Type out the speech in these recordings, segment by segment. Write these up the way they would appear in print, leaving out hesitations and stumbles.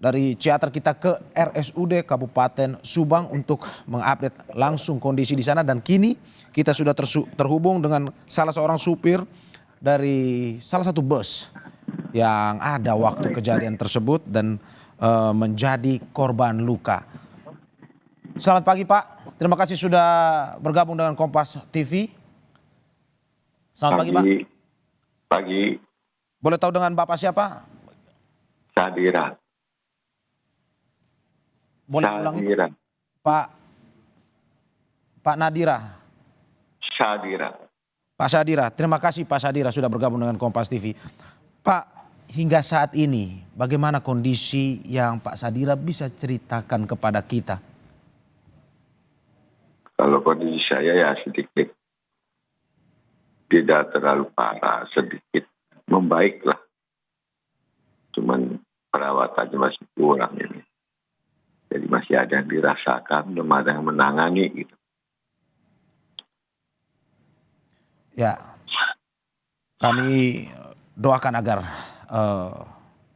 dari Ciater kita ke RSUD Kabupaten Subang untuk mengupdate langsung kondisi di sana. Dan kini kita sudah terhubung dengan salah seorang supir dari salah satu bus yang ada waktu kejadian tersebut dan menjadi korban luka. Selamat pagi Pak, terima kasih sudah bergabung dengan Kompas TV. Selamat pagi Pak. Pagi. Boleh tahu dengan Bapak siapa? Sadira. Boleh ulangi Pak Nadira. Sadira. Pak Sadira, terima kasih Pak Sadira sudah bergabung dengan Kompas TV. Pak, hingga saat ini bagaimana kondisi yang Pak Sadira bisa ceritakan kepada kita? Kalau kondisi saya ya sedikit tidak terlalu parah, sedikit membaik lah. Cuman perawatannya masih kurang ini. Jadi masih ada yang dirasakan, belum ada yang menangani gitu. Ya, kami doakan agar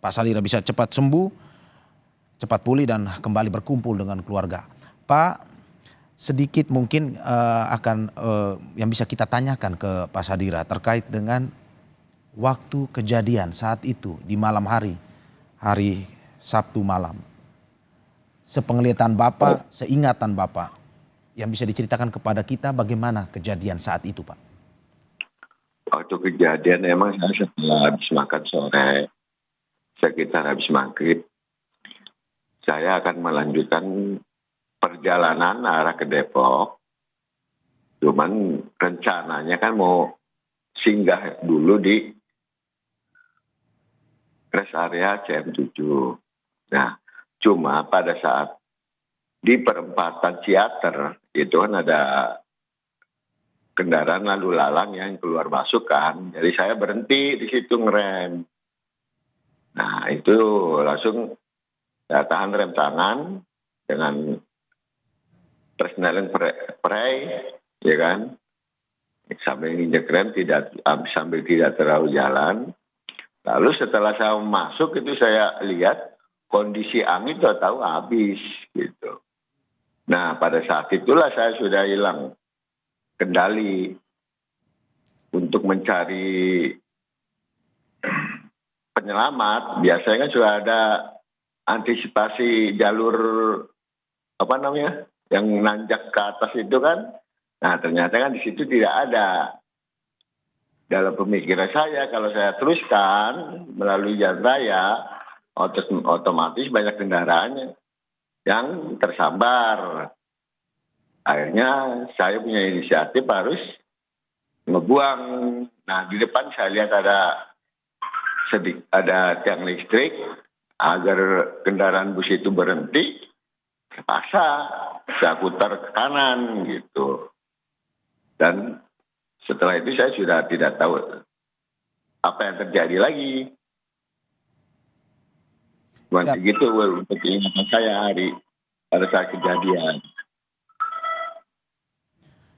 Pak Sadira bisa cepat sembuh, cepat pulih dan kembali berkumpul dengan keluarga. Pak, sedikit mungkin akan yang bisa kita tanyakan ke Pak Sadira terkait dengan waktu kejadian saat itu di malam hari Sabtu malam. Sepenglihatan Bapak, seingatan Bapak yang bisa diceritakan kepada kita bagaimana kejadian saat itu Pak? Waktu kejadian emang saya setelah habis makan sore, sekitar habis maghrib, saya akan melanjutkan perjalanan arah ke Depok. Cuman rencananya kan mau singgah dulu di rest area CM7. Nah, cuma pada saat di perempatan Ciater itu kan ada kendaraan lalu lalang yang keluar masuk kan. Jadi saya berhenti di situ ngerem. Nah, itu langsung saya tahan rem tangan dengan persneling spray, ya kan. Sambil nginjek rem sambil tidak terlalu jalan. Lalu setelah saya masuk itu saya lihat kondisi angin tahu habis gitu. Nah, pada saat itulah saya sudah hilang kendali untuk mencari penyelamat. Biasanya kan sudah ada antisipasi jalur yang nanjak ke atas itu kan. Nah, ternyata kan di situ tidak ada. Dalam pemikiran saya kalau saya teruskan melalui jalan raya, otomatis banyak kendaraan yang tersambar. Akhirnya saya punya inisiatif harus ngebuang. Nah, di depan saya lihat ada tiang listrik agar kendaraan bus itu berhenti. Terpaksa saya putar ke kanan gitu. Dan setelah itu saya sudah tidak tahu apa yang terjadi lagi. Begitu untuk ingatan saya pada saat kejadian.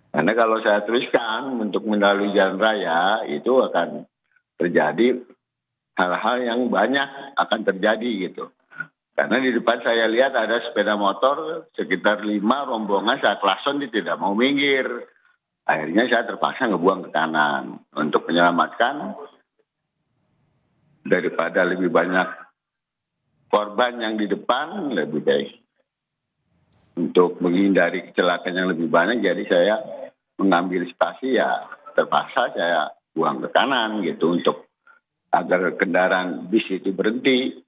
Karena kalau saya teruskan untuk melalui jalan raya itu akan terjadi hal-hal yang banyak akan terjadi gitu. Karena di depan saya lihat ada sepeda motor sekitar 5 rombongan, saya klakson dia tidak mau minggir. Akhirnya saya terpaksa ngebuang ke kanan untuk menyelamatkan daripada lebih banyak korban yang di depan, lebih baik untuk menghindari kecelakaan yang lebih banyak. Jadi saya mengambil spasi ya terpaksa saya buang ke kanan gitu untuk agar kendaraan bis itu berhenti.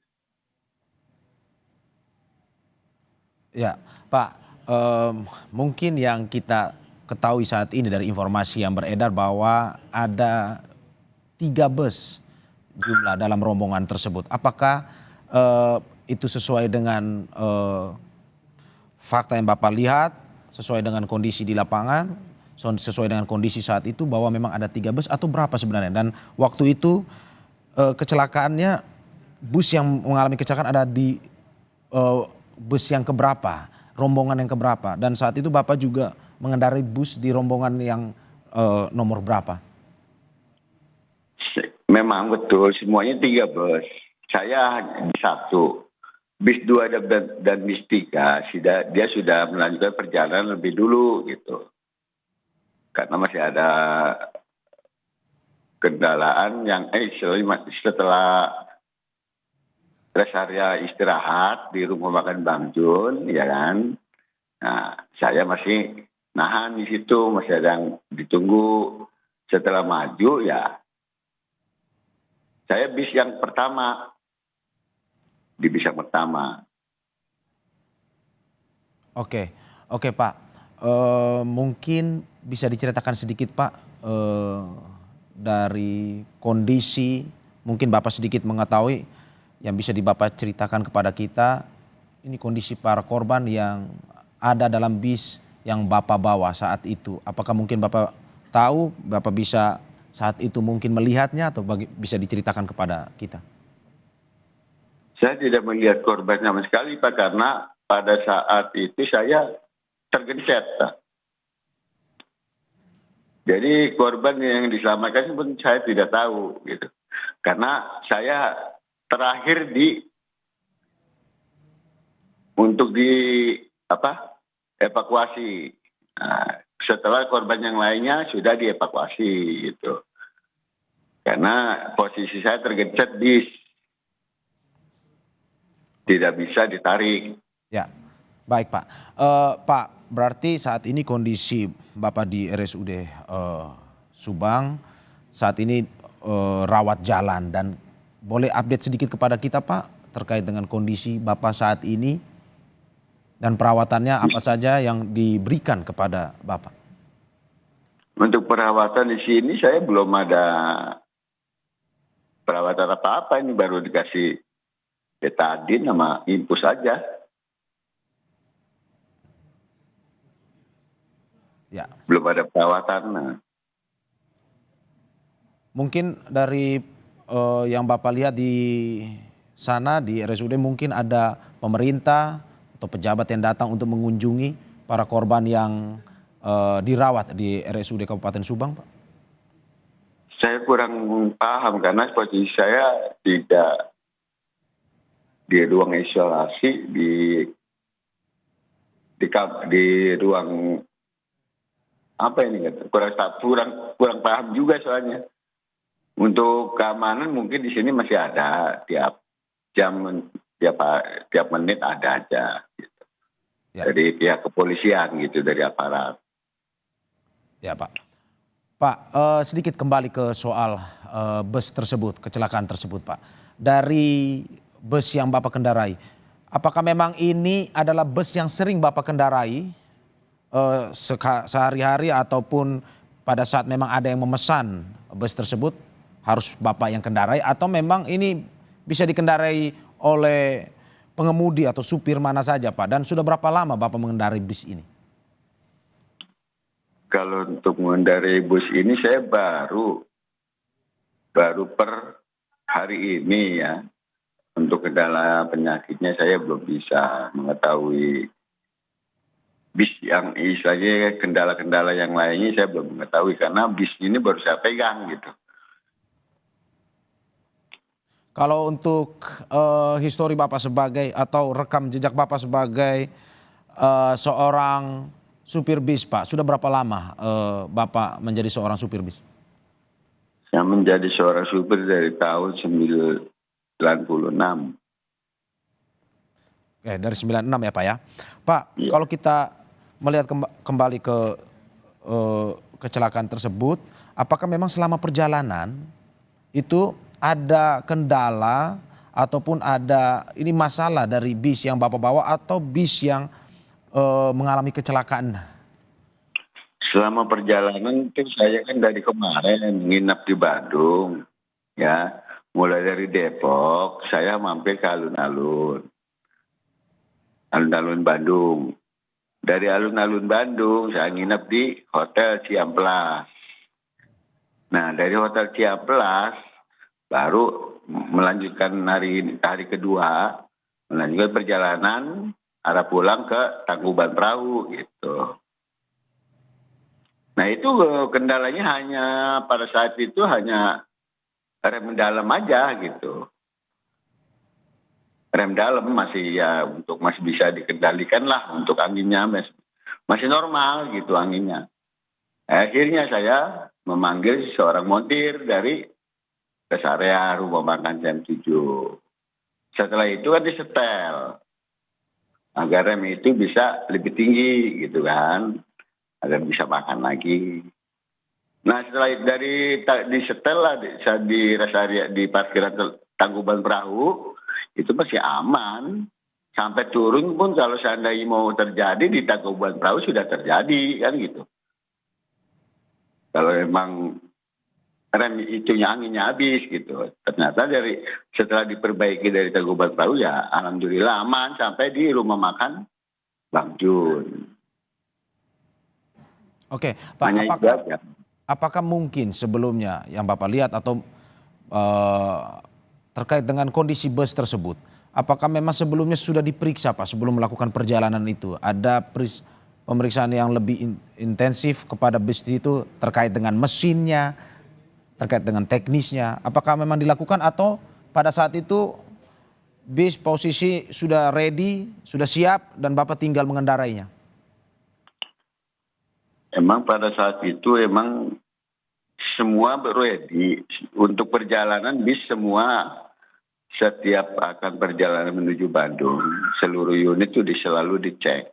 Ya Pak, mungkin yang kita ketahui saat ini dari informasi yang beredar bahwa ada 3 bus jumlah dalam rombongan tersebut. Apakah itu sesuai dengan fakta yang Bapak lihat, sesuai dengan kondisi di lapangan, sesuai dengan kondisi saat itu bahwa memang ada 3 bus atau berapa sebenarnya? Dan waktu itu kecelakaannya bus yang mengalami kecelakaan ada di bus yang keberapa, rombongan yang keberapa? Dan saat itu Bapak juga mengendarai bus di rombongan yang nomor berapa? Memang betul, semuanya 3 bus. Saya hanya di 1. bis 2 dan bis 3 dia sudah melanjutkan perjalanan lebih dulu gitu. Karena masih ada kendalaan yang setelah rest area istirahat di rumah makan Bang Jun, ya kan. Nah, saya masih nahan di situ, masih ada yang ditunggu. Setelah maju ya, saya bis yang pertama, di bis yang pertama. Oke, oke Pak. Mungkin bisa diceritakan sedikit Pak dari kondisi, mungkin Bapak sedikit mengetahui yang bisa Bapak ceritakan kepada kita, ini kondisi para korban yang ada dalam bis yang Bapak bawa saat itu. Apakah mungkin Bapak tahu, Bapak bisa saat itu mungkin melihatnya atau bisa diceritakan kepada kita? Saya tidak melihat korban sama sekali Pak, karena pada saat itu saya tergencet Pak. Jadi korban yang diselamatkan pun saya tidak tahu gitu. Karena saya terakhir untuk evakuasi. Nah, setelah korban yang lainnya sudah dievakuasi gitu. Karena posisi saya tergencet bis. Tidak bisa ditarik. Ya, baik Pak. Pak, berarti saat ini kondisi Bapak di RSUD Subang saat ini rawat jalan, dan boleh update sedikit kepada kita Pak terkait dengan kondisi Bapak saat ini dan perawatannya apa saja yang diberikan kepada Bapak? Untuk perawatan di sini saya belum ada perawatan apa-apa, ini baru dikasih betadin sama infus saja. Ya. Belum ada perawatan. Nah. Mungkin dari yang Bapak lihat di sana di RSUD mungkin ada pemerintah atau pejabat yang datang untuk mengunjungi para korban yang dirawat di RSUD Kabupaten Subang, Pak? Saya kurang paham karena posisi saya tidak di ruang isolasi, di ruang apa ini, kurang paham juga soalnya. Untuk keamanan mungkin di sini masih ada, tiap jam, tiap menit ada aja gitu. Ya. Dari pihak kepolisian gitu, dari aparat. Ya Pak. Pak, sedikit kembali ke soal bus tersebut, kecelakaan tersebut Pak. Dari bus yang Bapak kendarai, apakah memang ini adalah bus yang sering Bapak kendarai sehari-hari, ataupun pada saat memang ada yang memesan bus tersebut harus Bapak yang kendarai, atau memang ini bisa dikendarai oleh pengemudi atau supir mana saja Pak? Dan sudah berapa lama Bapak mengendarai bus ini? Kalau untuk mengendarai bus ini saya baru per hari ini ya. Untuk kendala penyakitnya saya belum bisa mengetahui. Bis yang istilahnya kendala-kendala yang lainnya saya belum mengetahui karena bis ini baru saya pegang gitu. Kalau untuk histori Bapak sebagai atau rekam jejak Bapak sebagai seorang supir bis Pak, sudah berapa lama Bapak menjadi seorang supir bis? Saya menjadi seorang supir dari tahun 96. Oke, dari 96 ya Pak ya. Pak, ya. Kalau kita melihat kembali ke kecelakaan tersebut, apakah memang selama perjalanan itu ada kendala ataupun ada ini masalah dari bis yang Bapak bawa atau bis yang mengalami kecelakaan? Selama perjalanan itu saya kan dari kemarin nginap di Bandung, ya. Mulai dari Depok, saya mampir ke alun-alun Bandung. Dari alun-alun Bandung, saya nginap di Hotel Ciamplas. Nah, dari Hotel Ciamplas, baru melanjutkan hari kedua, melanjutkan perjalanan arah pulang ke Tangkuban Perahu gitu. Nah itu kendalanya hanya pada saat itu hanya rem mendalam aja gitu. rem dalam masih ya masih bisa dikendalikan lah, untuk anginnya masih normal gitu anginnya. Akhirnya saya memanggil seorang montir dari rest area rumah makan jam 7. Setelah itu kan disetel agar rem itu bisa lebih tinggi gitu kan, agar bisa makan lagi. Nah setelah disetel lah di rest area di parkiran Tangkuban Perahu, itu masih aman. Sampai turun pun kalau seandainya mau terjadi di Tangkuban Perahu sudah terjadi kan gitu. Kalau memang rem itunya anginnya habis gitu. Ternyata setelah diperbaiki dari Tangkuban Perahu ya alhamdulillah aman sampai di rumah makan Bang Jun. Oke, Pak, Hanya itu aja. apakah mungkin sebelumnya yang Bapak lihat atau terkait dengan kondisi bus tersebut, apakah memang sebelumnya sudah diperiksa Pak sebelum melakukan perjalanan itu? Ada pemeriksaan yang lebih intensif kepada bus itu terkait dengan mesinnya, terkait dengan teknisnya? Apakah memang dilakukan atau pada saat itu bis posisi sudah ready, sudah siap dan Bapak tinggal mengendarainya? Emang pada saat itu emang semua ready untuk perjalanan bis semua. Setiap akan perjalanan menuju Bandung, seluruh unit itu selalu dicek.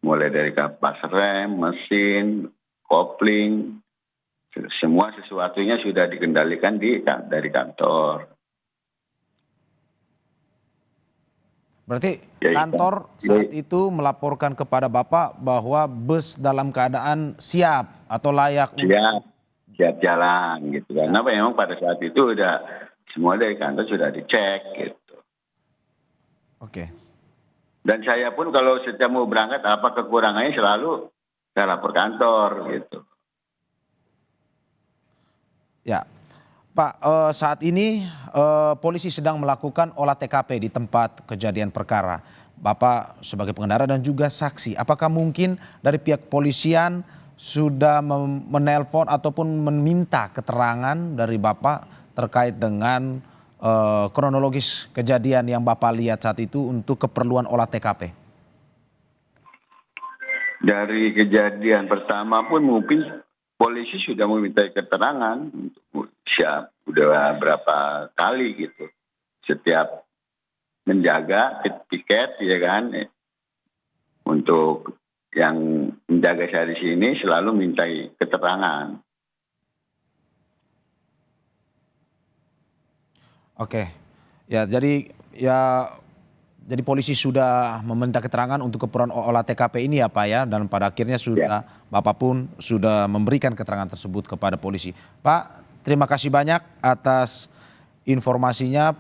Mulai dari kapas rem, mesin, kopling, semua sesuatunya sudah dikendalikan dari kantor. Berarti Ya, kantor saat itu melaporkan kepada Bapak bahwa bus dalam keadaan siap atau layak siap jalan gitu. Karena memang pada saat itu udah semua dari kantor sudah dicek gitu. Oke. Dan saya pun kalau setiap mau berangkat apa kekurangannya selalu saya lapor kantor gitu. Ya, Pak, saat ini polisi sedang melakukan olah TKP di tempat kejadian perkara. Bapak sebagai pengendara dan juga saksi, apakah mungkin dari pihak polisian sudah menelpon ataupun meminta keterangan dari Bapak terkait dengan kronologis kejadian yang Bapak lihat saat itu untuk keperluan olah TKP? Dari kejadian pertama pun mungkin polisi sudah meminta keterangan, siap udah berapa kali gitu. Setiap menjaga tiket ya kan, untuk yang menjaga saya di sini selalu minta keterangan. Oke, ya jadi polisi sudah meminta keterangan untuk keperluan olah TKP ini ya Pak ya, dan pada akhirnya sudah Bapak pun sudah memberikan keterangan tersebut kepada polisi. Pak, terima kasih banyak atas informasinya,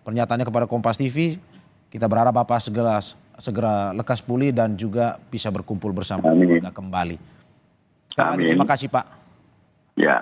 pernyataannya kepada Kompas TV. Kita berharap Bapak segera lekas pulih dan juga bisa berkumpul bersama keluarga kembali. Sekali lagi terima kasih Pak. Ya.